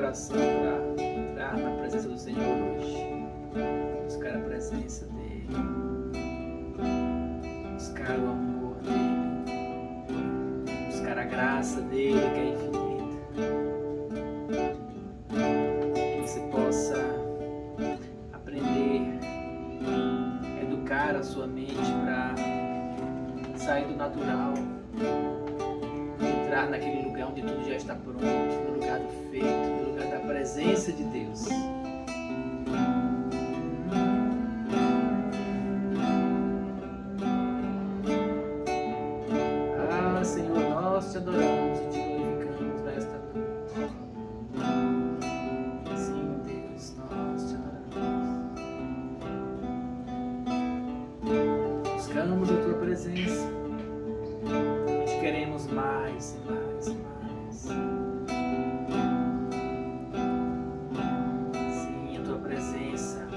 coração para entrar na presença do Senhor hoje. Buscar a presença dEle. Buscar o amor dEle. Buscar a graça dEle que é infinita. Que você possa aprender, educar a sua mente para sair do natural, entrar naquele lugar onde tudo já está pronto, no lugar do feito, no lugar da presença de Deus. Ah, Senhor, nós te adoramos e te glorificamos nesta noite. Sim, Deus, nós te adoramos. Buscamos a tua presença. Te queremos mais e mais e mais. Sim, a tua presença,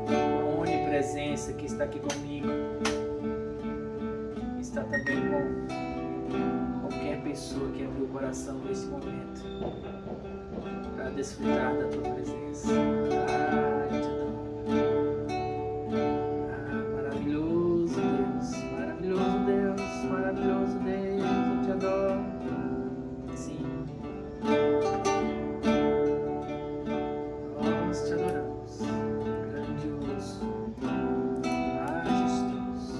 a onipresença que está aqui comigo, está também com qualquer pessoa que abriu o coração nesse momento para desfrutar da tua presença. Ah, eu te adoro. Maravilhoso Deus, eu te adoro. Sim, nós te adoramos. Grandioso, majestoso.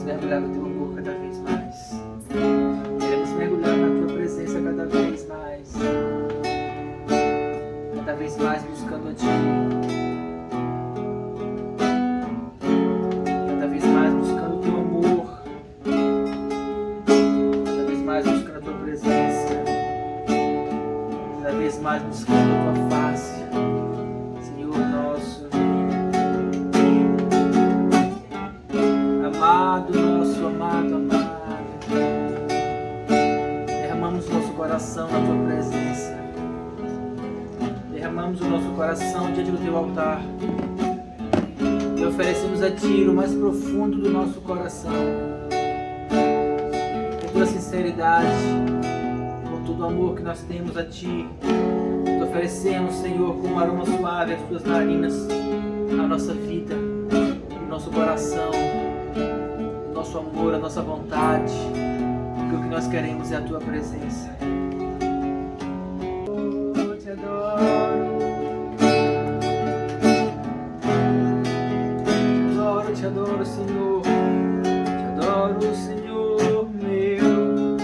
Mergulhar no teu amor cada vez mais. Queremos mergulhar na tua presença cada vez mais. Cada vez mais buscando a ti. Cada vez mais buscando o teu amor. Cada vez mais buscando a tua presença. Cada vez mais buscando a tua face. Senhor nosso. Amado, nosso amado, amado, derramamos o nosso coração na tua presença, derramamos o nosso coração diante do teu altar e oferecemos a ti o mais profundo do nosso coração, com toda a sinceridade, com todo o amor que nós temos a ti. Te oferecemos, Senhor, com um aroma suave às tuas narinas, a nossa vida, o nosso coração, nosso amor, a nossa vontade, porque o que nós queremos é a tua presença. Eu te adoro, te adoro, Senhor, te adoro, Senhor meu.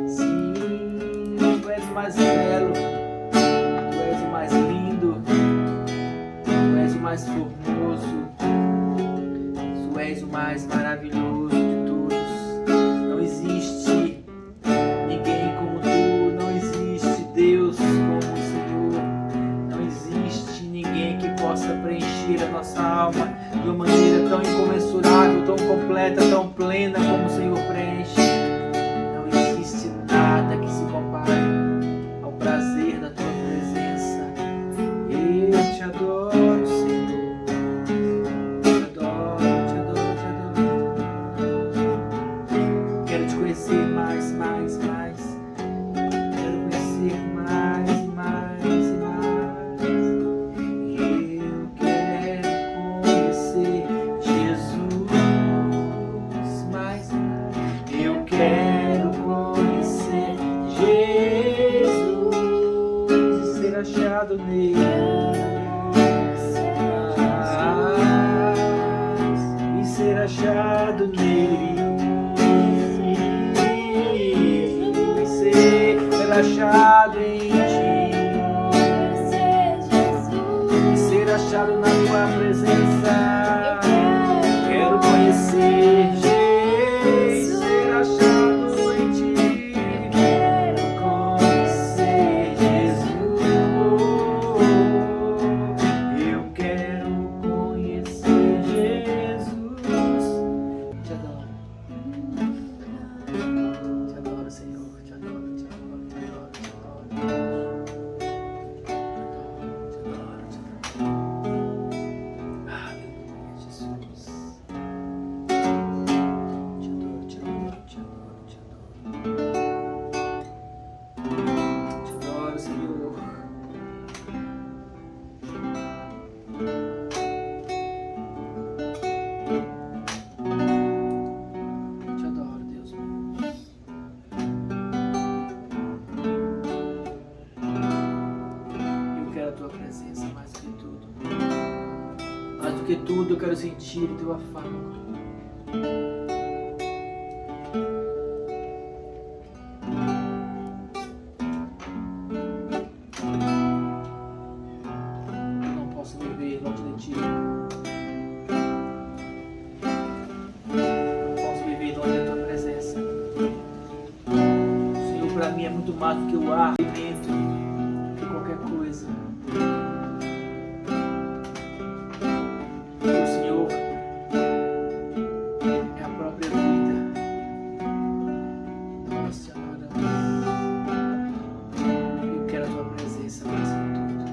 Sim, tu és o mais belo, tu és o mais lindo, tu és o mais formoso, tu és o mais maravilhoso. Não existe ninguém como tu, não existe Deus como o Senhor, não existe ninguém que possa preencher a nossa alma de uma maneira tão incomensurável, tão completa, tão plena como o Senhor preenche. Não existe nada que se compare ao prazer da tua presença. Eu te adoro, Senhor. Achado nele, e ser achado nele, e ser achado em ti, e ser achado na tua presença. Quero conhecer Jesus, ser achado em ti. Quero conhecer Jesus. a tua presença mais do que tudo. Mais do que tudo, eu quero sentir o teu afago. Não posso viver longe de ti. Não posso viver longe da tua presença. Senhor, para mim é muito mais do que o ar, alimento, do que qualquer coisa. O Senhor é a própria vida. Nós te adoramos. Eu quero a tua presença mais que tudo.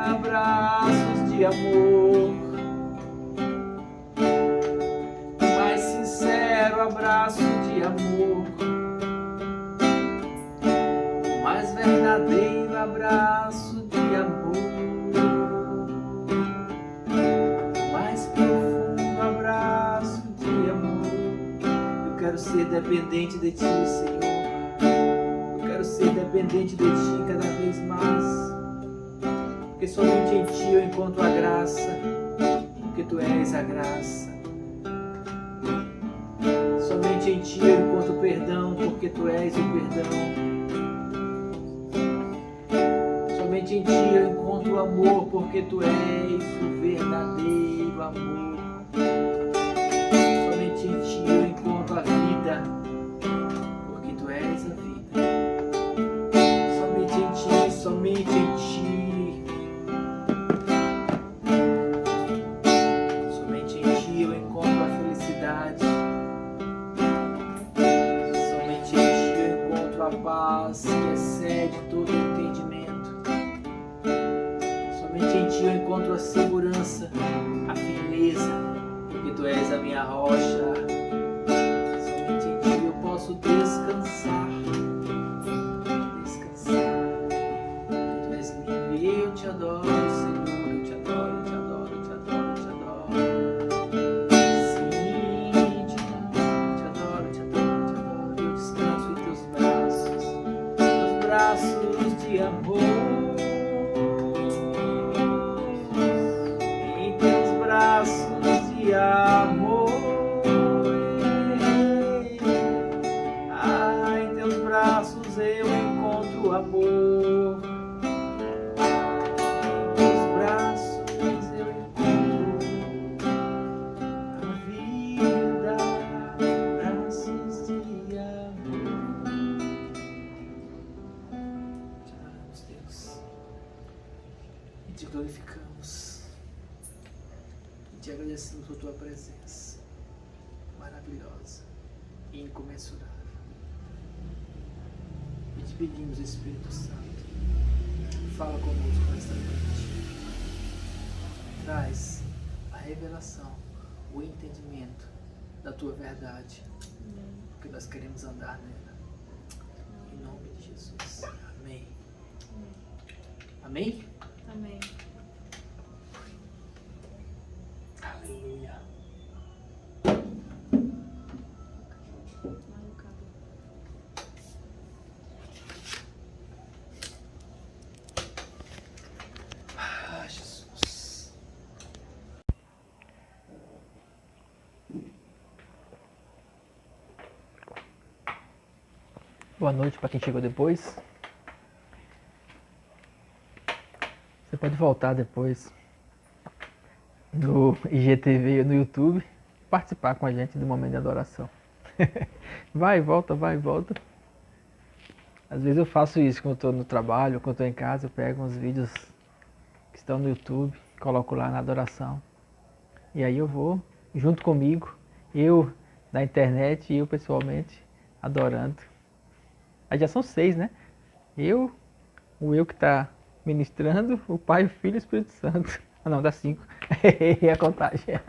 Abraços de amor, mais sincero abraço de amor, mais verdadeiro abraço de amor, mais profundo abraço de amor. Eu quero ser dependente de ti, Senhor. Eu quero ser dependente de ti cada vez mais. Porque somente em ti eu encontro a graça, porque tu és a graça. Somente em ti eu encontro o perdão, porque tu és o perdão. Somente em ti eu encontro o amor, porque tu és o verdadeiro amor. Somente em ti eu encontro a vida, porque tu és a vida. Somente em ti, somente em ti. Paz que excede todo entendimento. Somente em ti eu encontro a segurança, a firmeza, porque tu és a minha rocha. Somente em ti eu posso descansar, porque tu és lindo e eu te adoro, Senhor. Eu te adoro, eu te adoro, eu te adoro, eu te adoro. Sim, te adoro, te adoro, te adoro, te adoro. Eu descanso em teus braços de amor, em teus braços de amor, em teus braços eu encontro amor, em teus braços eu encontro a vida, braços de amor. Deus, e te glorificamos e te agradecemos por tua presença maravilhosa e incomensurável. E te pedimos, Espírito Santo, fala conosco nesta noite, traz a revelação, o entendimento da tua verdade, porque nós queremos andar nela, em nome de Jesus. Amém. Amém? Amém. Aleluia. Ah, Jesus. Boa noite para quem chegou depois. Você pode voltar depois no IGTV ou no YouTube, participar com a gente do momento de adoração. Vai e volta, vai e volta. Às vezes eu faço isso quando eu estou no trabalho, quando eu estou em casa, eu pego uns vídeos que estão no YouTube, coloco lá na adoração. E aí eu vou, junto comigo, eu na internet e eu pessoalmente, adorando. Aí já são 6, né? O eu que está ministrando, o Pai, o Filho e o Espírito Santo. Ah, não, dá 5. Errei a contagem.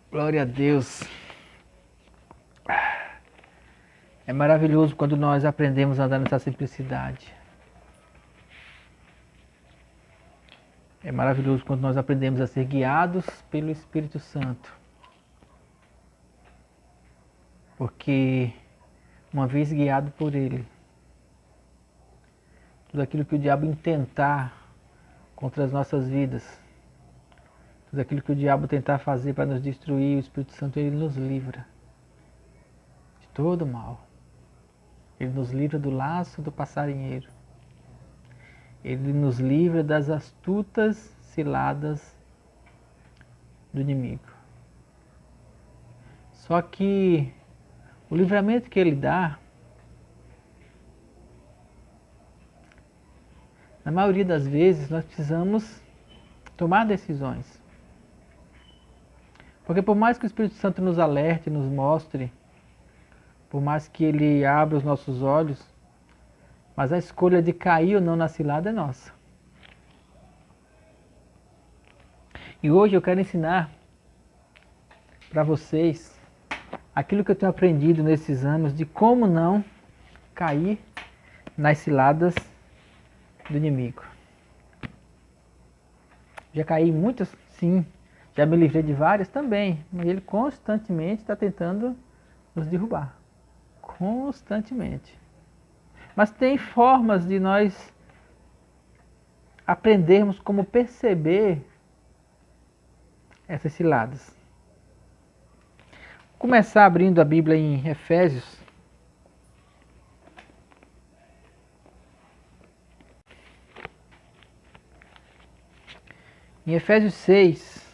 Glória a Deus. É maravilhoso quando nós aprendemos a andar nessa simplicidade. É maravilhoso quando nós aprendemos a ser guiados pelo Espírito Santo. Porque, uma vez guiado por Ele, tudo aquilo que o diabo intentar contra as nossas vidas, tudo aquilo que o diabo tentar fazer para nos destruir, o Espírito Santo, Ele nos livra de todo mal. Ele nos livra do laço do passarinheiro. Ele nos livra das astutas ciladas do inimigo. Só que o livramento que Ele dá, na maioria das vezes, nós precisamos tomar decisões. Porque por mais que o Espírito Santo nos alerte, nos mostre, por mais que Ele abra os nossos olhos, mas a escolha de cair ou não na cilada é nossa. E hoje eu quero ensinar para vocês aquilo que eu tenho aprendido nesses anos de como não cair nas ciladas do inimigo. Já caí em muitas, sim. Já me livrei de várias também. Mas ele constantemente está tentando nos derrubar. Constantemente. Mas tem formas de nós aprendermos como perceber essas ciladas. Vou começar abrindo a Bíblia em Efésios. Em Efésios 6,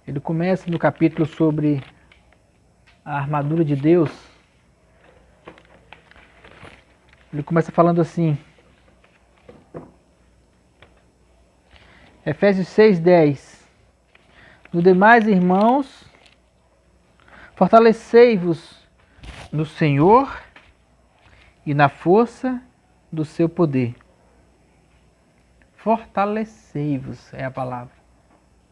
ele começa no capítulo sobre a armadura de Deus. Ele começa falando assim, Efésios 6:10. No demais, irmãos, fortalecei-vos no Senhor e na força do seu poder. Fortalecei-vos é a palavra.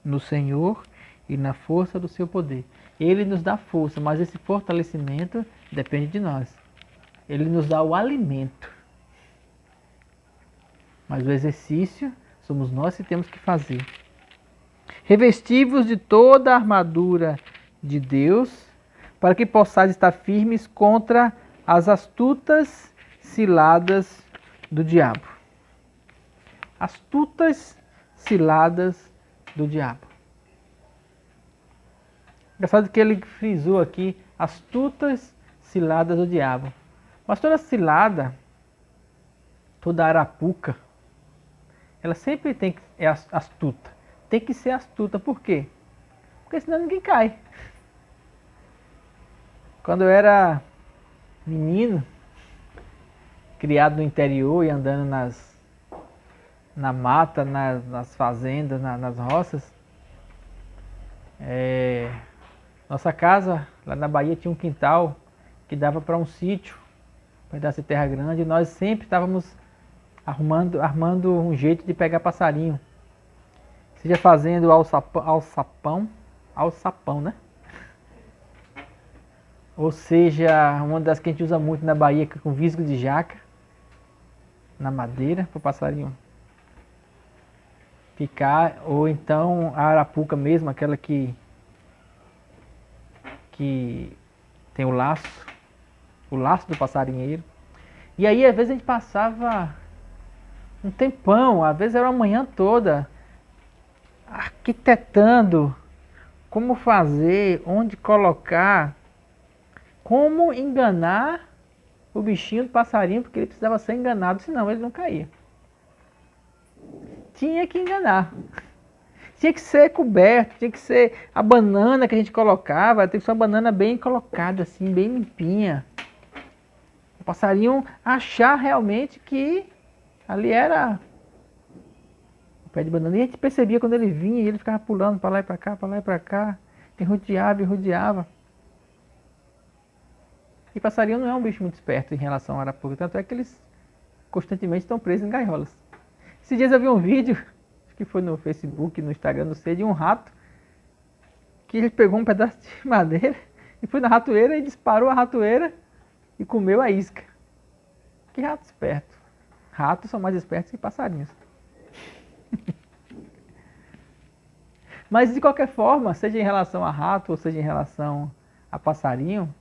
No Senhor e na força do seu poder. Ele nos dá força, mas esse fortalecimento depende de nós. Ele nos dá o alimento. Mas o exercício somos nós que temos que fazer. Revesti-vos de toda a armadura de Deus, para que possais estar firmes contra as astutas ciladas do diabo. Astutas ciladas do diabo. Engraçado que ele frisou aqui, astutas ciladas do diabo. Mas toda cilada, toda arapuca, ela sempre é astuta. Tem que ser astuta. Por quê? Porque senão ninguém cai. Quando eu era menino, criado no interior e andando na mata, nas fazendas, nas roças, nossa casa lá na Bahia tinha um quintal que dava para um sítio, um pedaço de terra grande, e nós sempre estávamos armando um jeito de pegar passarinho. Seja fazendo alçapão, né? Ou seja, uma das que a gente usa muito na Bahia, que é com visgo de jaca, na madeira, para o passarinho picar, ou então a arapuca mesmo, aquela que tem o laço do passarinheiro. E aí às vezes a gente passava um tempão, às vezes era uma manhã toda, arquitetando como fazer, onde colocar, como enganar o bichinho do passarinho, porque ele precisava ser enganado, senão ele não caía. Tinha que enganar. Tinha que ser coberto, tinha que ser a banana que a gente colocava, tem que ser uma banana bem colocada, assim, bem limpinha. O passarinho achar realmente que ali era o pé de banana. E a gente percebia quando ele vinha e ele ficava pulando para lá e para cá, para lá e para cá, e rodeava. E passarinho não é um bicho muito esperto em relação ao arapuca, tanto é que eles constantemente estão presos em gaiolas. Esses dias eu vi um vídeo, acho que foi no Facebook, no Instagram, não sei, de um rato, que ele pegou um pedaço de madeira E foi na ratoeira e disparou a ratoeira e comeu a isca. Que rato esperto. Ratos são mais espertos que passarinhos. Mas de qualquer forma, seja em relação a rato ou seja em relação a passarinho,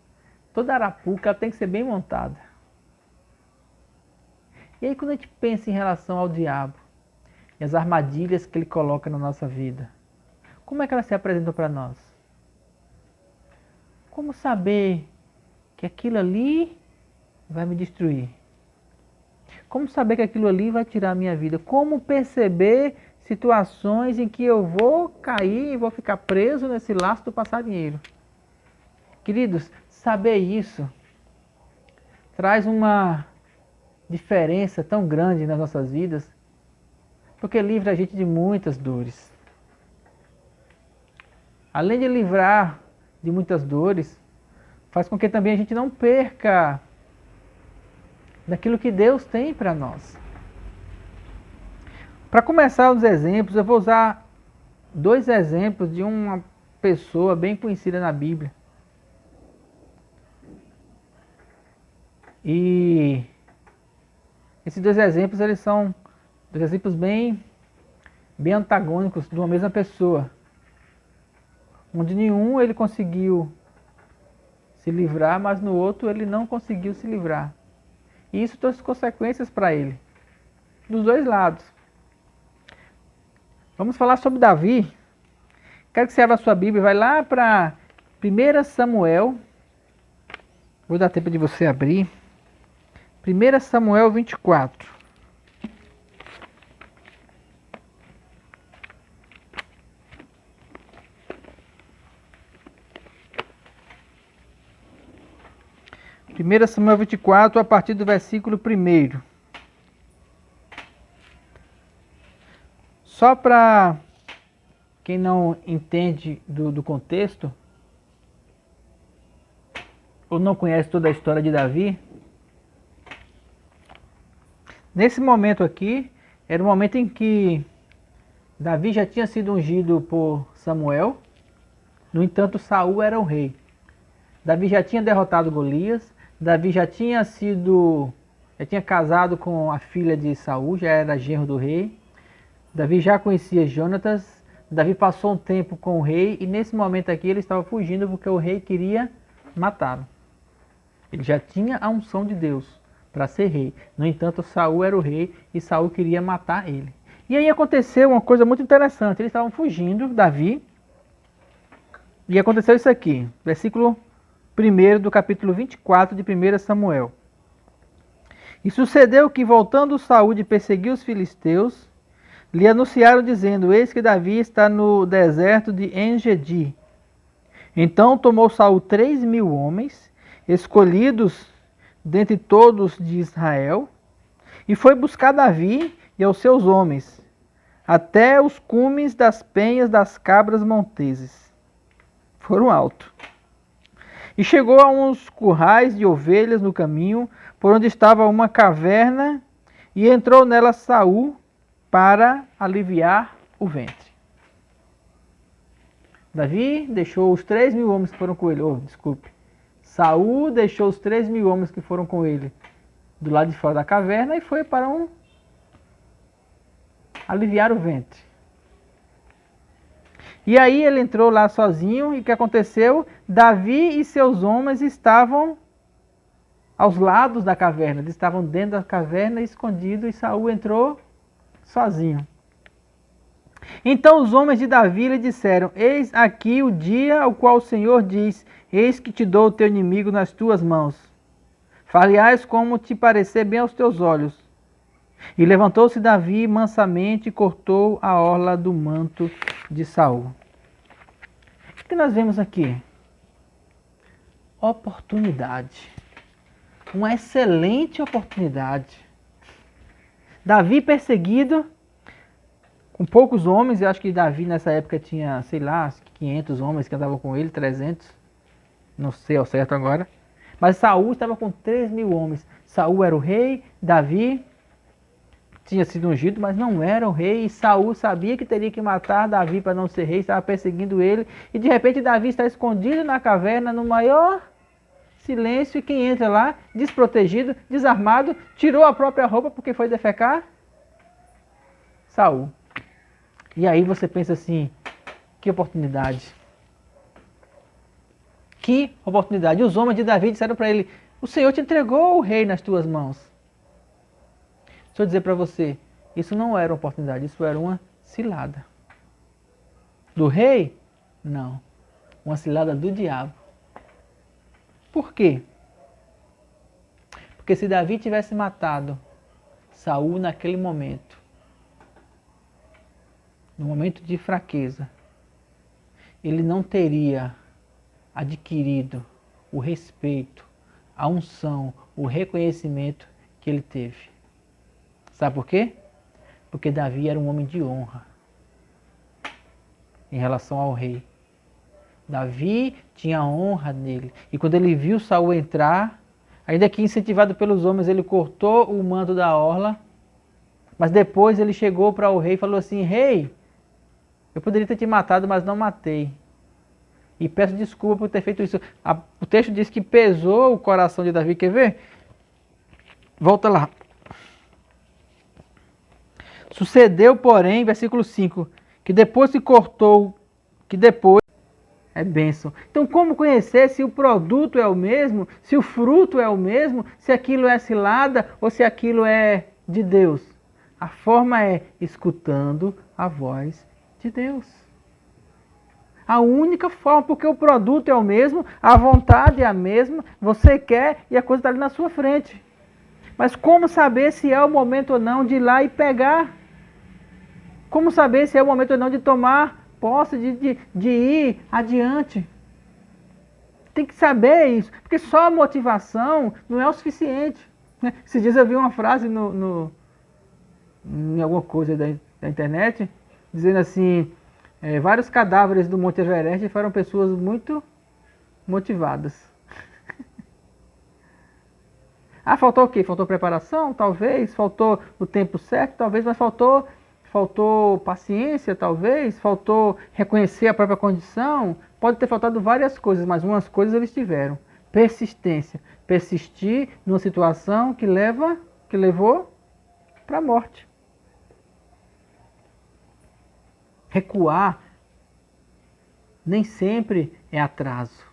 toda arapuca tem que ser bem montada. E aí quando a gente pensa em relação ao diabo e as armadilhas que ele coloca na nossa vida, como é que elas se apresentam para nós? Como saber que aquilo ali vai me destruir? Como saber que aquilo ali vai tirar a minha vida? Como perceber situações em que eu vou cair e vou ficar preso nesse laço do passarinheiro? Queridos, saber isso traz uma diferença tão grande nas nossas vidas, porque livra a gente de muitas dores. Além de livrar de muitas dores, faz com que também a gente não perca daquilo que Deus tem para nós. Para começar os exemplos, eu vou usar 2 exemplos de uma pessoa bem conhecida na Bíblia. E esses 2 exemplos, eles são 2 exemplos bem antagônicos de uma mesma pessoa, onde nenhum ele conseguiu se livrar, mas no outro ele não conseguiu se livrar. E isso trouxe consequências para ele, dos 2 lados. Vamos falar sobre Davi. Quero que você abra a sua Bíblia, vai lá para 1 Samuel. Vou dar tempo de você abrir. 1 Samuel 24. Primeira Samuel 24, a partir do versículo 1. Só para quem não entende do contexto, ou não conhece toda a história de Davi, nesse momento aqui, era o momento em que Davi já tinha sido ungido por Samuel, no entanto Saul era o rei. Davi já tinha derrotado Golias, Davi já tinha casado com a filha de Saul, já era genro do rei. Davi já conhecia Jonatas, Davi passou um tempo com o rei e nesse momento aqui ele estava fugindo porque o rei queria matá-lo. Ele já tinha a unção de Deus para ser rei. No entanto, Saul era o rei e Saul queria matar ele. E aí aconteceu uma coisa muito interessante. Eles estavam fugindo, Davi, e aconteceu isso aqui, versículo 1 do capítulo 24 de 1 Samuel. E sucedeu que, voltando Saul de perseguir os filisteus, lhe anunciaram dizendo: eis que Davi está no deserto de En-Gedi. Então tomou Saul 3.000 homens, escolhidos dentre todos de Israel, e foi buscar Davi e aos seus homens, até os cumes das penhas das cabras monteses. Foram alto. E chegou a uns currais de ovelhas no caminho, por onde estava uma caverna, e entrou nela Saul para aliviar o ventre. Davi deixou os 3.000 homens que foram com ele. Saul deixou os 3.000 homens que foram com ele do lado de fora da caverna e foi para aliviar o ventre. E aí ele entrou lá sozinho e o que aconteceu? Davi e seus homens estavam aos lados da caverna. Eles estavam dentro da caverna escondidos e Saul entrou sozinho. Então os homens de Davi lhe disseram: eis aqui o dia ao qual o Senhor diz: eis que te dou o teu inimigo nas tuas mãos. Fariás como te parecer bem aos teus olhos. E levantou-se Davi mansamente e cortou a orla do manto de Saul. O que nós vemos aqui? Oportunidade. Uma excelente oportunidade. Davi perseguido, com poucos homens. Eu acho que Davi nessa época tinha, 500 homens que andavam com ele, 300. Não sei ao certo agora. Mas Saul estava com 3.000 homens. Saul era o rei, Davi tinha sido ungido, mas não era o rei. E Saul sabia que teria que matar Davi para não ser rei, estava perseguindo ele. E de repente Davi está escondido na caverna, no maior silêncio. E quem entra lá, desprotegido, desarmado, tirou a própria roupa porque foi defecar? Saul. E aí você pensa assim, que oportunidade. Que oportunidade. E os homens de Davi disseram para ele, o Senhor te entregou o rei nas tuas mãos. Deixa eu dizer para você, isso não era uma oportunidade, isso era uma cilada. Do rei? Não. Uma cilada do diabo. Por quê? Porque se Davi tivesse matado Saul naquele momento, no momento de fraqueza, ele não teria adquirido o respeito, a unção, o reconhecimento que ele teve. Sabe por quê? Porque Davi era um homem de honra em relação ao rei. Davi tinha honra nele. E quando ele viu Saul entrar, ainda que incentivado pelos homens, ele cortou o manto da orla. Mas depois ele chegou para o rei e falou assim, rei, eu poderia ter te matado, mas não matei. E peço desculpa por ter feito isso. O texto diz que pesou o coração de Davi. Quer ver? Volta lá. Sucedeu, porém, versículo 5, que depois se cortou, que depois é bênção. Então, como conhecer se o produto é o mesmo, se o fruto é o mesmo, se aquilo é cilada ou se aquilo é de Deus? A forma é escutando a voz de Deus. A única forma, porque o produto é o mesmo, a vontade é a mesma, você quer e a coisa está ali na sua frente. Mas como saber se é o momento ou não de ir lá e pegar? Como saber se é o momento ou não de tomar posse, de ir adiante? Tem que saber isso, porque só a motivação não é o suficiente. Esses dias eu vi uma frase em alguma coisa da internet, dizendo assim, vários cadáveres do Monte Everest foram pessoas muito motivadas. Ah, faltou o quê? Faltou preparação? Talvez. Faltou o tempo certo? Talvez. Mas faltou paciência? Talvez. Faltou reconhecer a própria condição? Pode ter faltado várias coisas, mas umas coisas eles tiveram. Persistência. Persistir numa situação que levou para a morte. Recuar nem sempre é atraso.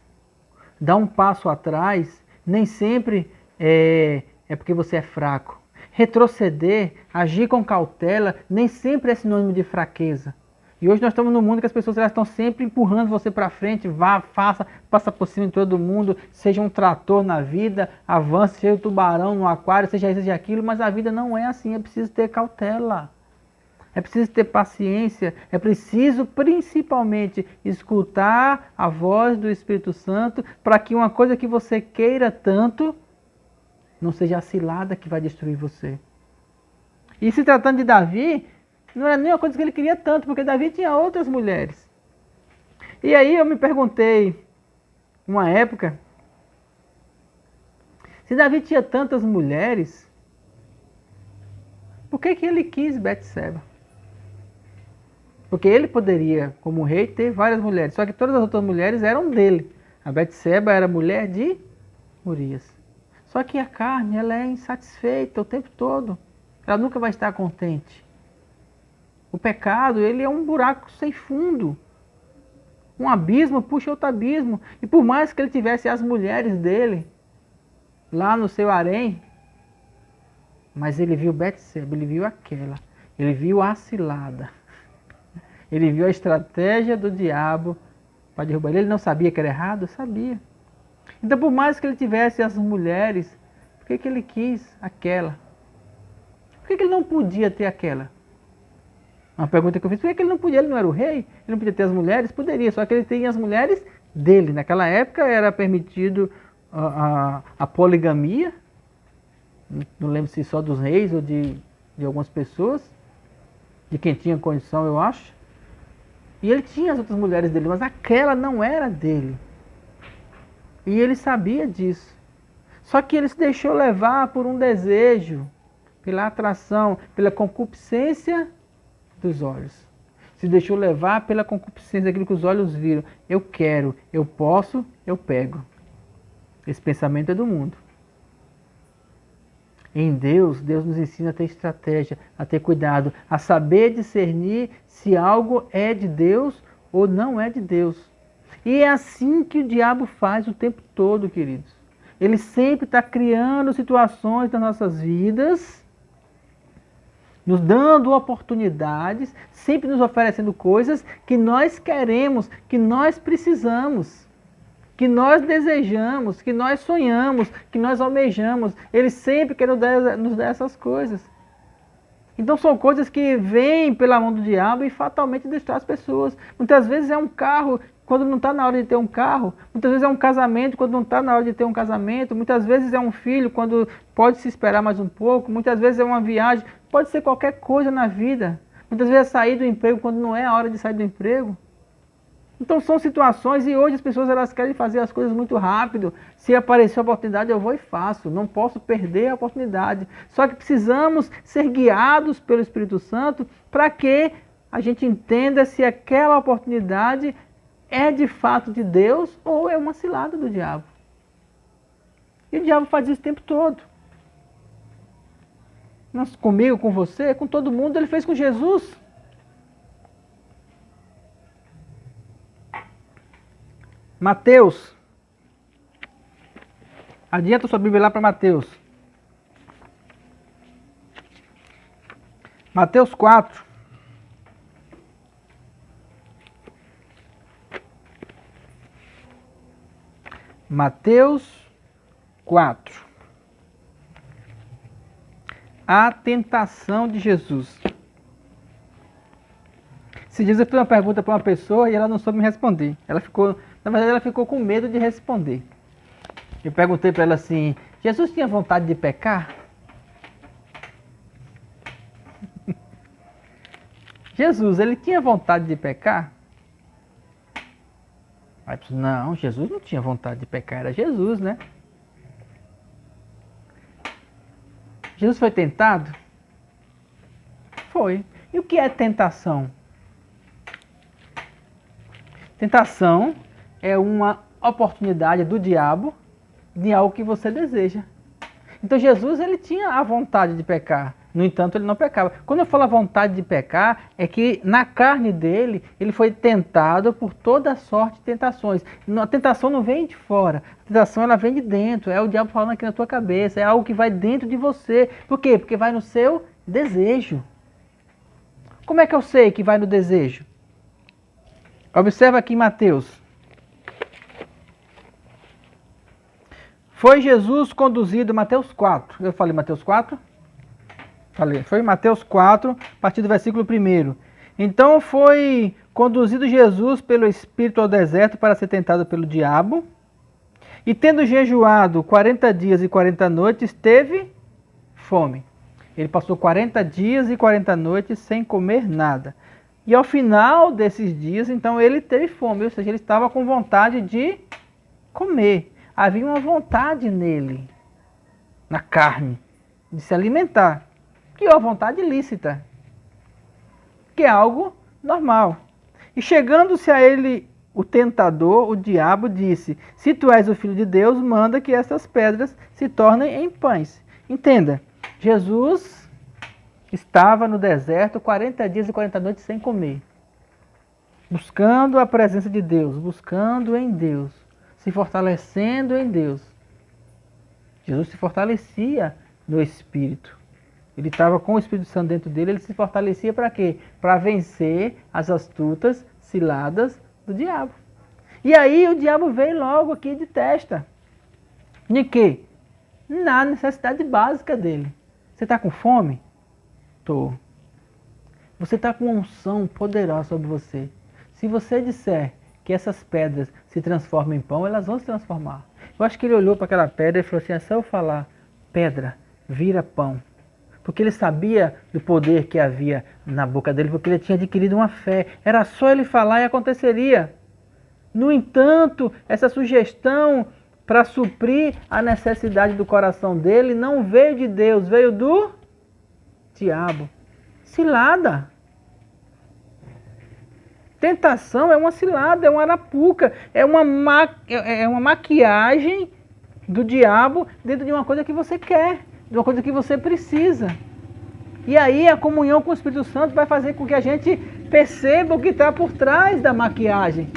Dar um passo atrás nem sempre é porque você é fraco. Retroceder, agir com cautela, nem sempre é sinônimo de fraqueza. E hoje nós estamos num mundo que as pessoas elas estão sempre empurrando você para frente, vá, faça, passa por cima de todo mundo, seja um trator na vida, avance, seja um tubarão no aquário, seja isso, seja aquilo, mas a vida não é assim, é preciso ter cautela. É preciso ter paciência, é preciso principalmente escutar a voz do Espírito Santo para que uma coisa que você queira tanto não seja a cilada que vai destruir você. E se tratando de Davi, não era nem uma coisa que ele queria tanto, porque Davi tinha outras mulheres. E aí eu me perguntei, uma época, se Davi tinha tantas mulheres, por que ele quis Betseba? Porque ele poderia, como rei, ter várias mulheres, só que todas as outras mulheres eram dele. A Betseba era mulher de Urias. Só que a carne, ela é insatisfeita o tempo todo. Ela nunca vai estar contente. O pecado, ele é um buraco sem fundo. Um abismo puxa outro abismo. E por mais que ele tivesse as mulheres dele lá no seu harém, mas ele viu Betseba, ele viu aquela. Ele viu a cilada. Ele viu a estratégia do diabo para derrubar ele. Ele não sabia que era errado? Sabia. Então, por mais que ele tivesse as mulheres, por que ele quis aquela? Por que ele não podia ter aquela? Uma pergunta que eu fiz, por que ele não podia? Ele não era o rei? Ele não podia ter as mulheres? Poderia, só que ele tinha as mulheres dele. Naquela época era permitido a poligamia. Não lembro se só dos reis ou de algumas pessoas. De quem tinha condição, eu acho. E ele tinha as outras mulheres dele, mas aquela não era dele. E ele sabia disso. Só que ele se deixou levar por um desejo pela atração, pela concupiscência dos olhos. Se deixou levar pela concupiscência daquilo que os olhos viram. Eu quero, eu posso, eu pego. Esse pensamento é do mundo. Em Deus, Deus nos ensina a ter estratégia, a ter cuidado, a saber discernir se algo é de Deus ou não é de Deus. E é assim que o diabo faz o tempo todo, queridos. Ele sempre está criando situações nas nossas vidas, nos dando oportunidades, sempre nos oferecendo coisas que nós queremos, que nós precisamos, que nós desejamos, que nós sonhamos, que nós almejamos. Ele sempre quer nos dar essas coisas. Então são coisas que vêm pela mão do diabo e fatalmente destrói as pessoas. Muitas vezes é um carro quando não está na hora de ter um carro. Muitas vezes é um casamento quando não está na hora de ter um casamento. Muitas vezes é um filho quando pode se esperar mais um pouco. Muitas vezes é uma viagem. Pode ser qualquer coisa na vida. Muitas vezes é sair do emprego quando não é a hora de sair do emprego. Então são situações e hoje as pessoas elas querem fazer as coisas muito rápido. Se aparecer a oportunidade eu vou e faço. Não posso perder a oportunidade. Só que precisamos ser guiados pelo Espírito Santo para que a gente entenda se aquela oportunidade é de fato de Deus ou é uma cilada do diabo. E o diabo faz isso o tempo todo. Mas comigo, com você, com todo mundo, ele fez com Jesus. Mateus. Adianta sua Bíblia lá para Mateus. Mateus 4. Mateus 4. A tentação de Jesus. Esses dias eu fiz uma pergunta para uma pessoa e ela não soube me responder. Na verdade, ela ficou com medo de responder. Eu perguntei para ela assim: Jesus tinha vontade de pecar? Jesus, ele tinha vontade de pecar? Aí eu disse, não, Jesus não tinha vontade de pecar, era Jesus, né? Jesus foi tentado? Foi. E o que é tentação? Tentação é uma oportunidade do diabo de algo que você deseja. Então Jesus ele tinha a vontade de pecar, no entanto ele não pecava. Quando eu falo a vontade de pecar, é que na carne dele, ele foi tentado por toda sorte de tentações. A tentação não vem de fora, a tentação ela vem de dentro, é o diabo falando aqui na tua cabeça, é algo que vai dentro de você. Por quê? Porque vai no seu desejo. Como é que eu sei que vai no desejo? Observa aqui em Mateus. Foi Jesus conduzido, Mateus 4. Eu falei Mateus 4? Falei. Foi Mateus 4, a partir do versículo 1. Então foi conduzido Jesus pelo Espírito ao deserto para ser tentado pelo diabo. E tendo jejuado 40 dias e 40 noites, teve fome. Ele passou 40 dias e 40 noites sem comer nada. E ao final desses dias, então, ele teve fome, ou seja, ele estava com vontade de comer. Havia uma vontade nele, na carne, de se alimentar, que é uma vontade lícita, que é algo normal. E chegando-se a ele, o tentador, o diabo, disse, se tu és o Filho de Deus, manda que essas pedras se tornem em pães. Entenda, Jesus estava no deserto 40 dias e 40 noites sem comer, buscando a presença de Deus, buscando em Deus, se fortalecendo em Deus. Jesus se fortalecia no Espírito. Ele estava com o Espírito Santo dentro dele, ele se fortalecia para quê? Para vencer as astutas ciladas do diabo. E aí o diabo veio logo aqui de testa. De quê? Na necessidade básica dele. Você está com fome? Tô. Você está com uma unção poderosa sobre você. Se você disser que essas pedras se transformam em pão, elas vão se transformar. Eu acho que ele olhou para aquela pedra e falou assim, é só eu falar, pedra, vira pão. Porque ele sabia do poder que havia na boca dele, porque ele tinha adquirido uma fé. Era só ele falar e aconteceria. No entanto, essa sugestão para suprir a necessidade do coração dele não veio de Deus, veio do diabo? Cilada. Tentação é uma cilada, é uma arapuca, é uma maquiagem do diabo dentro de uma coisa que você quer, de uma coisa que você precisa. E aí a comunhão com o Espírito Santo vai fazer com que a gente perceba o que está por trás da maquiagem.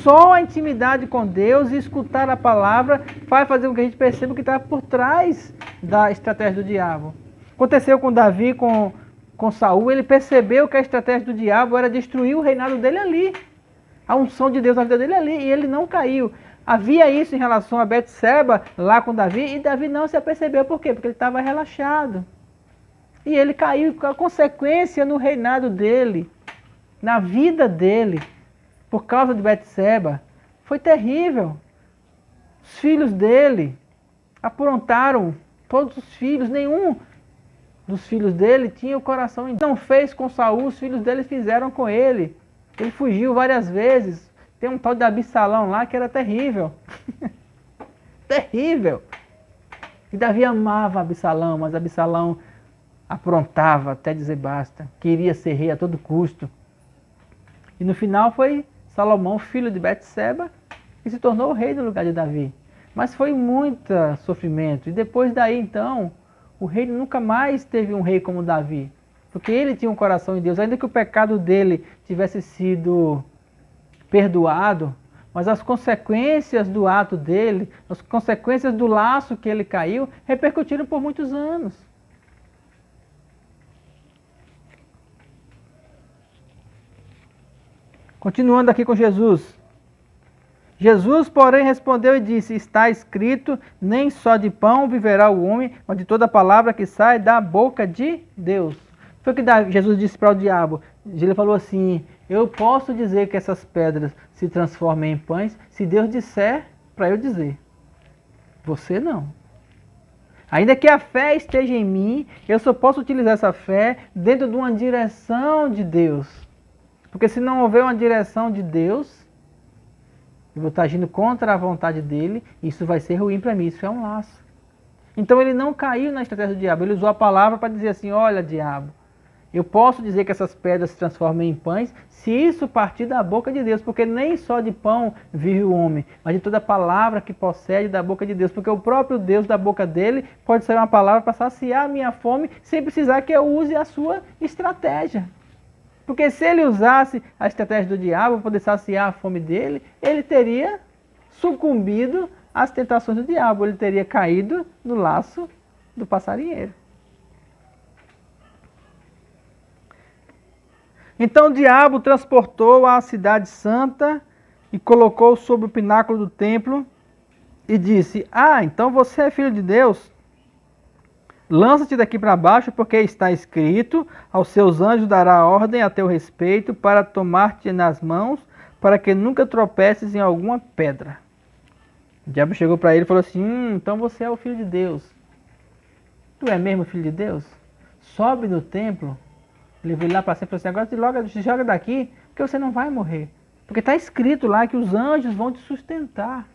Só a intimidade com Deus e escutar a palavra vai fazer com que a gente perceba o que está por trás da estratégia do diabo. Aconteceu com Davi, com Saul, ele percebeu que a estratégia do diabo era destruir o reinado dele ali. A unção de Deus na vida dele ali, e ele não caiu. Havia isso em relação a Betseba, lá com Davi, e Davi não se apercebeu. Por quê? Porque ele estava relaxado. E ele caiu com a consequência no reinado dele, na vida dele, por causa de Betseba. Foi terrível. Os filhos dele aprontaram, todos os filhos, nenhum dos filhos dele tinha o coração. Não fez com Saul, os filhos dele fizeram com ele. Ele fugiu várias vezes. Tem um tal de Absalão lá que era terrível. Terrível. E Davi amava Absalão, mas Absalão aprontava até dizer basta. Queria ser rei a todo custo. E no final foi Salomão, filho de Betseba, que se tornou o rei no lugar de Davi. Mas foi muito sofrimento. E depois daí então, o reino nunca mais teve um rei como Davi. Porque ele tinha um coração em Deus. Ainda que o pecado dele tivesse sido perdoado, mas as consequências do ato dele, as consequências do laço que ele caiu, repercutiram por muitos anos. Continuando aqui com Jesus. Jesus, porém, respondeu e disse, está escrito, nem só de pão viverá o homem, mas de toda palavra que sai da boca de Deus. Foi o que Jesus disse para o diabo. Ele falou assim, eu posso dizer que essas pedras se transformem em pães, se Deus disser para eu dizer. Você não. Ainda que a fé esteja em mim, eu só posso utilizar essa fé dentro de uma direção de Deus. Porque se não houver uma direção de Deus, eu vou estar agindo contra a vontade dele, e isso vai ser ruim para mim, isso é um laço. Então ele não caiu na estratégia do diabo, ele usou a palavra para dizer assim, olha diabo, eu posso dizer que essas pedras se transformem em pães, se isso partir da boca de Deus, porque nem só de pão vive o homem, mas de toda palavra que procede da boca de Deus, porque o próprio Deus da boca dele pode sair uma palavra para saciar a minha fome, sem precisar que eu use a sua estratégia. Porque se ele usasse a estratégia do diabo para poder saciar a fome dele, ele teria sucumbido às tentações do diabo, ele teria caído no laço do passarinheiro. Então o diabo transportou a cidade santa e colocou sobre o pináculo do templo e disse, então você é filho de Deus? Lança-te daqui para baixo, porque está escrito, aos seus anjos dará ordem a teu respeito para tomar-te nas mãos, para que nunca tropeces em alguma pedra. O diabo chegou para ele e falou assim, então você é o filho de Deus. Tu é mesmo filho de Deus? Sobe no templo. Ele veio lá para cima e falou assim, agora logo te joga daqui, porque você não vai morrer. Porque está escrito lá que os anjos vão te sustentar.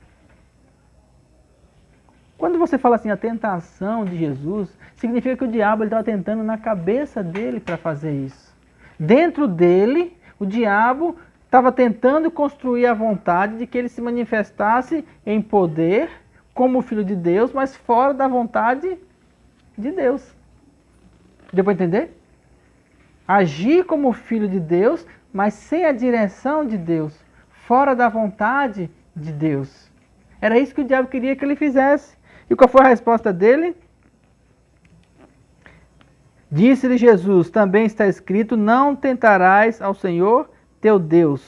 Quando você fala assim, a tentação de Jesus, significa que o diabo estava tentando na cabeça dele para fazer isso. Dentro dele, o diabo estava tentando construir a vontade de que ele se manifestasse em poder, como filho de Deus, mas fora da vontade de Deus. Deu para entender? Agir como filho de Deus, mas sem a direção de Deus, fora da vontade de Deus. Era isso que o diabo queria que ele fizesse. E qual foi a resposta dele? Disse-lhe Jesus, também está escrito, não tentarás ao Senhor teu Deus.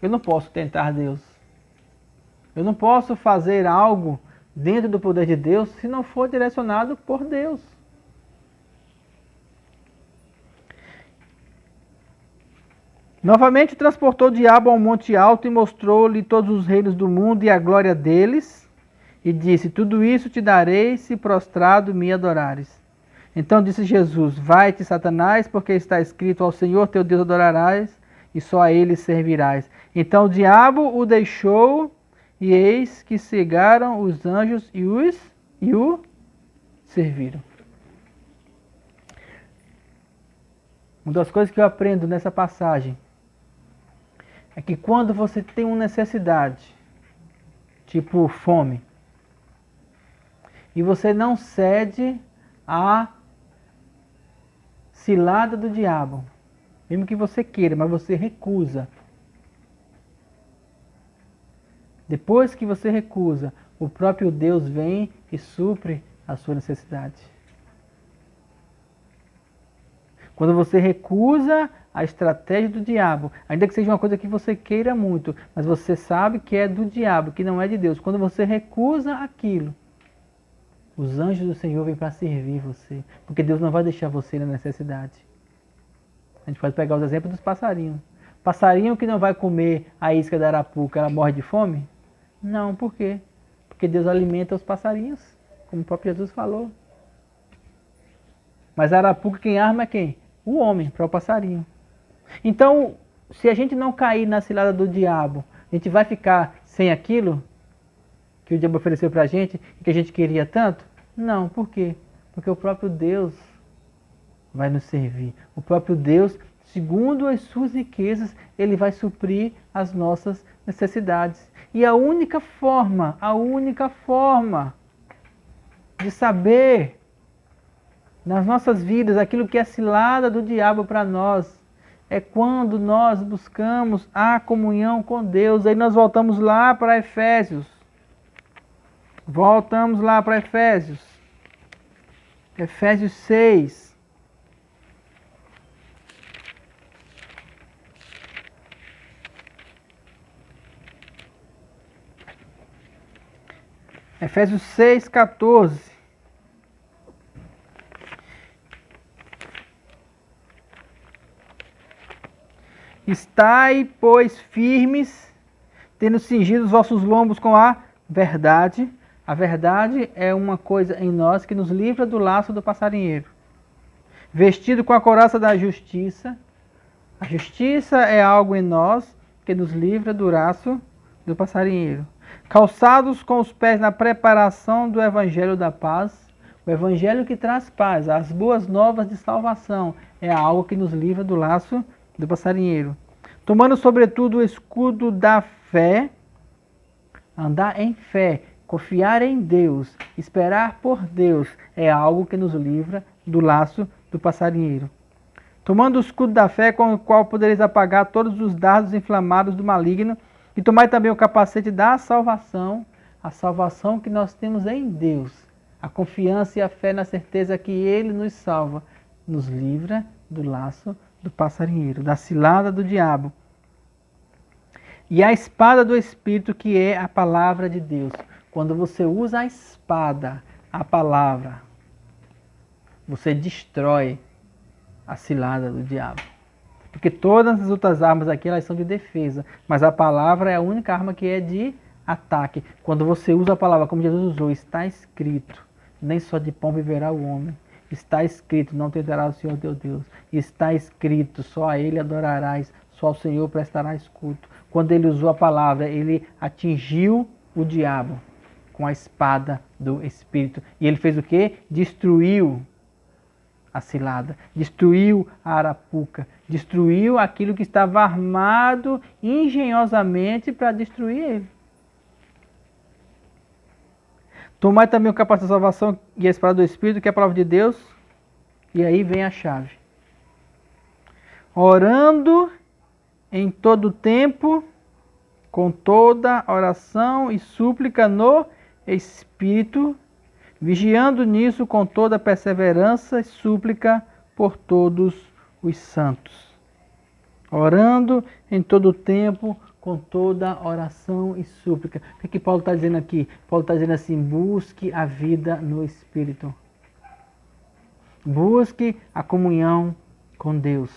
Eu não posso tentar Deus. Eu não posso fazer algo dentro do poder de Deus se não for direcionado por Deus. Novamente transportou o diabo a um monte alto e mostrou-lhe todos os reinos do mundo e a glória deles, e disse, tudo isso te darei se prostrado me adorares. Então disse Jesus, vai-te Satanás, porque está escrito, ao Senhor teu Deus adorarás, e só a ele servirás. Então o diabo o deixou, e eis que cegaram os anjos e o serviram. Uma das coisas que eu aprendo nessa passagem é que quando você tem uma necessidade, tipo fome, e você não cede à cilada do diabo, mesmo que você queira, mas você recusa. Depois que você recusa, o próprio Deus vem e supre a sua necessidade. Quando você recusa a estratégia do diabo, ainda que seja uma coisa que você queira muito, mas você sabe que é do diabo, que não é de Deus. Quando você recusa aquilo, os anjos do Senhor vêm para servir você, porque Deus não vai deixar você na necessidade. A gente pode pegar os exemplos dos passarinhos. Passarinho que não vai comer a isca da arapuca, ela morre de fome? Não, por quê? Porque Deus alimenta os passarinhos, como o próprio Jesus falou. Mas a arapuca quem arma é quem? O homem, para o passarinho. Então, se a gente não cair na cilada do diabo, a gente vai ficar sem aquilo que o diabo ofereceu para a gente e que a gente queria tanto? Não, por quê? Porque o próprio Deus vai nos servir. O próprio Deus, segundo as suas riquezas, Ele vai suprir as nossas necessidades. E a única forma de saber nas nossas vidas aquilo que é cilada do diabo para nós é quando nós buscamos a comunhão com Deus. Aí nós voltamos lá para Efésios. Efésios 6. Efésios 6, 14. Estai, pois, firmes, tendo cingido os vossos lombos com a verdade. A verdade é uma coisa em nós que nos livra do laço do passarinheiro. Vestido com a couraça da justiça. A justiça é algo em nós que nos livra do laço do passarinheiro. Calçados com os pés na preparação do evangelho da paz. O evangelho que traz paz, as boas novas de salvação, é algo que nos livra do laço do passarinheiro. Tomando sobretudo o escudo da fé, andar em fé, confiar em Deus, esperar por Deus, é algo que nos livra do laço do passarinheiro. Tomando o escudo da fé, com o qual podereis apagar todos os dardos inflamados do maligno, e tomai também o capacete da salvação, a salvação que nós temos em Deus, a confiança e a fé na certeza que Ele nos salva, nos livra do laço do passarinheiro, da cilada do diabo. E a espada do Espírito, que é a palavra de Deus. Quando você usa a espada, a palavra, você destrói a cilada do diabo. Porque todas as outras armas aqui, elas são de defesa, mas a palavra é a única arma que é de ataque. Quando você usa a palavra como Jesus usou, está escrito, nem só de pão viverá o homem. Está escrito, não tentará o Senhor teu Deus. Está escrito, só a Ele adorarás, só ao Senhor prestarás culto. Quando ele usou a palavra, ele atingiu o diabo com a espada do Espírito. E ele fez o quê? Destruiu a cilada, destruiu a arapuca, destruiu aquilo que estava armado engenhosamente para destruir ele. Tomai também o capacete da salvação e a espada do Espírito, que é a palavra de Deus. E aí vem a chave. Orando em todo tempo, com toda oração e súplica no Espírito, vigiando nisso com toda perseverança e súplica por todos os santos. Orando em todo tempo, com toda oração e súplica. O que Paulo está dizendo aqui? Paulo está dizendo assim, busque a vida no Espírito. Busque a comunhão com Deus.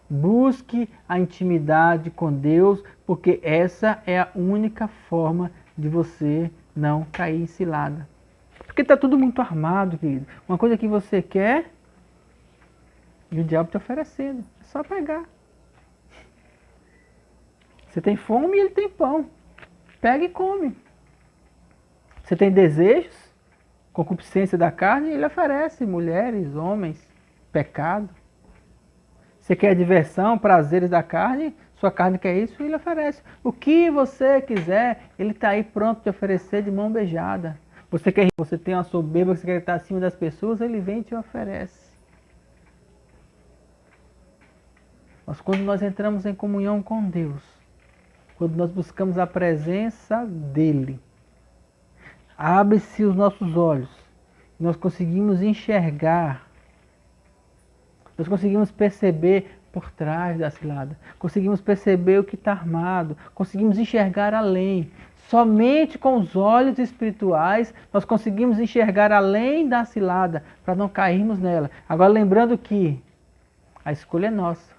Busque a intimidade com Deus, porque essa é a única forma de você não cair em cilada. Porque está tudo muito armado, querido. Uma coisa que você quer e o diabo te oferecendo. É só pegar. Você tem fome e ele tem pão. Pega e come. Você tem desejos, concupiscência da carne, ele oferece mulheres, homens, pecado. Você quer diversão, prazeres da carne, sua carne quer isso, ele oferece. O que você quiser, ele está aí pronto de oferecer de mão beijada. Você tem uma soberba, você quer estar acima das pessoas, ele vem e te oferece. Mas quando nós entramos em comunhão com Deus, quando nós buscamos a presença dEle, abre-se os nossos olhos, nós conseguimos enxergar, nós conseguimos perceber por trás da cilada, conseguimos perceber o que está armado, conseguimos enxergar além. Somente com os olhos espirituais nós conseguimos enxergar além da cilada, para não cairmos nela. Agora lembrando que a escolha é nossa.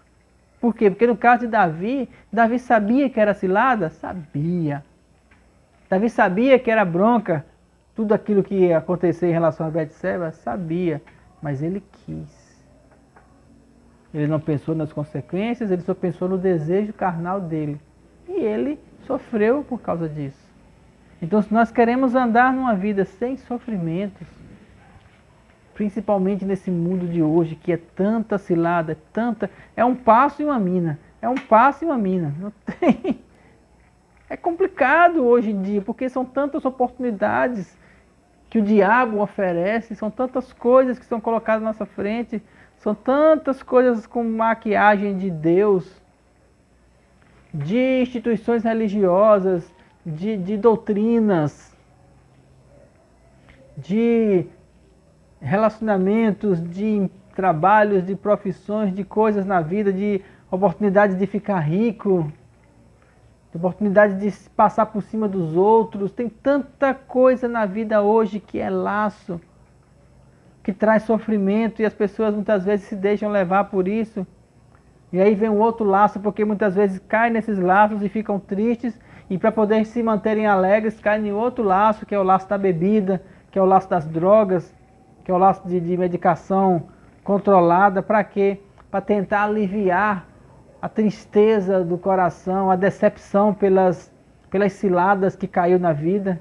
Por quê? Porque no caso de Davi, Davi sabia que era cilada? Sabia. Davi sabia que era bronca, tudo aquilo que ia acontecer em relação a Betseba? Sabia, mas ele quis. Ele não pensou nas consequências, ele só pensou no desejo carnal dele. E ele sofreu por causa disso. Então, se nós queremos andar numa vida sem sofrimentos, principalmente nesse mundo de hoje, que é tanta cilada, é um passo e uma mina. É um passo e uma mina. Não tem... É complicado hoje em dia, porque são tantas oportunidades que o diabo oferece, são tantas coisas que são colocadas na nossa frente, são tantas coisas com maquiagem de Deus, de instituições religiosas, de doutrinas, de relacionamentos, de trabalhos, de profissões, de coisas na vida, de oportunidades de ficar rico, de oportunidade de passar por cima dos outros. Tem tanta coisa na vida hoje que é laço, que traz sofrimento, e as pessoas muitas vezes se deixam levar por isso. E aí vem um outro laço, porque muitas vezes caem nesses laços e ficam tristes, e para poder se manterem alegres, caem em outro laço, que é o laço da bebida, que é o laço das drogas, que é o laço de medicação controlada. Para quê? Para tentar aliviar a tristeza do coração, a decepção pelas ciladas que caiu na vida.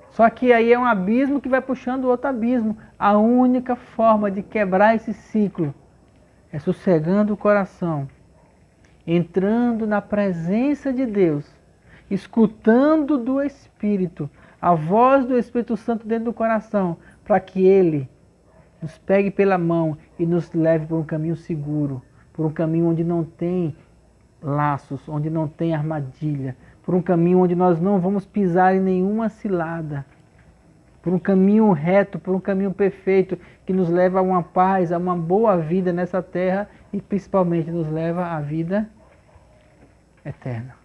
Só que aí é um abismo que vai puxando outro abismo. A única forma de quebrar esse ciclo é sossegando o coração, entrando na presença de Deus, escutando do Espírito, a voz do Espírito Santo dentro do coração, para que Ele nos pegue pela mão e nos leve por um caminho seguro, por um caminho onde não tem laços, onde não tem armadilha, por um caminho onde nós não vamos pisar em nenhuma cilada, por um caminho reto, por um caminho perfeito, que nos leva a uma paz, a uma boa vida nessa terra e principalmente nos leva à vida eterna.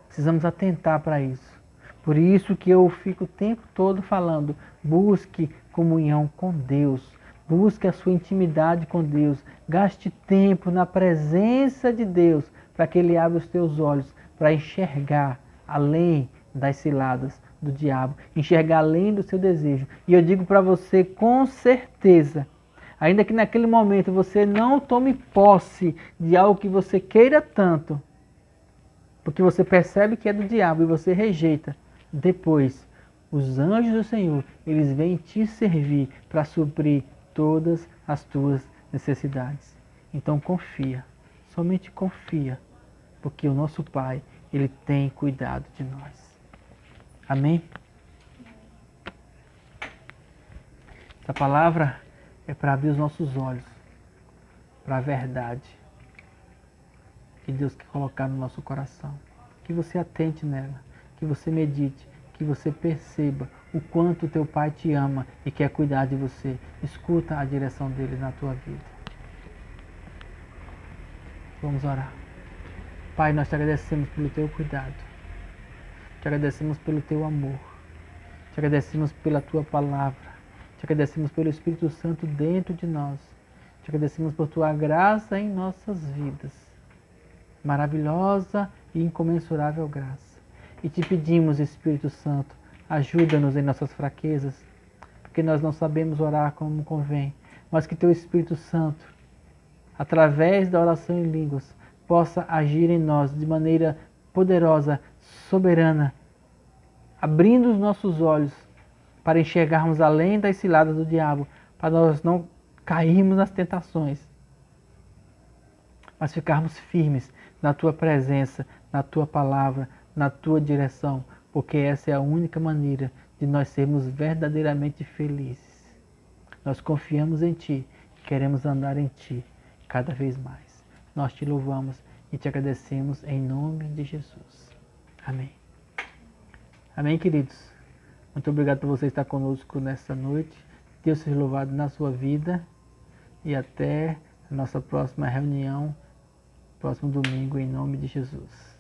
Precisamos atentar para isso. Por isso que eu fico o tempo todo falando, busque comunhão com Deus, busque a sua intimidade com Deus, gaste tempo na presença de Deus, para que Ele abra os teus olhos, para enxergar além das ciladas do diabo, enxergar além do seu desejo. E eu digo para você com certeza, ainda que naquele momento você não tome posse de algo que você queira tanto, porque você percebe que é do diabo e você rejeita, depois os anjos do Senhor, eles vêm te servir para suprir todas as tuas necessidades. Então confia, somente confia, porque o nosso Pai, Ele tem cuidado de nós. Amém? Essa palavra é para abrir os nossos olhos para a verdade que Deus quer colocar no nosso coração. Que você atente nela, que você medite, que você perceba o quanto o teu Pai te ama e quer cuidar de você. Escuta a direção dele na tua vida. Vamos orar. Pai, nós te agradecemos pelo teu cuidado. Te agradecemos pelo teu amor. Te agradecemos pela tua palavra. Te agradecemos pelo Espírito Santo dentro de nós. Te agradecemos por tua graça em nossas vidas. Maravilhosa e incomensurável graça. E te pedimos, Espírito Santo, ajuda-nos em nossas fraquezas, porque nós não sabemos orar como convém, mas que teu Espírito Santo, através da oração em línguas, possa agir em nós de maneira poderosa, soberana, abrindo os nossos olhos para enxergarmos além das ciladas do diabo, para nós não cairmos nas tentações, mas ficarmos firmes na Tua presença, na Tua palavra, na Tua direção, porque essa é a única maneira de nós sermos verdadeiramente felizes. Nós confiamos em Ti, queremos andar em Ti cada vez mais. Nós Te louvamos e Te agradecemos em nome de Jesus. Amém. Amém, queridos? Muito obrigado por você estar conosco nessa noite. Deus seja louvado na sua vida e até a nossa próxima reunião, próximo domingo, em nome de Jesus.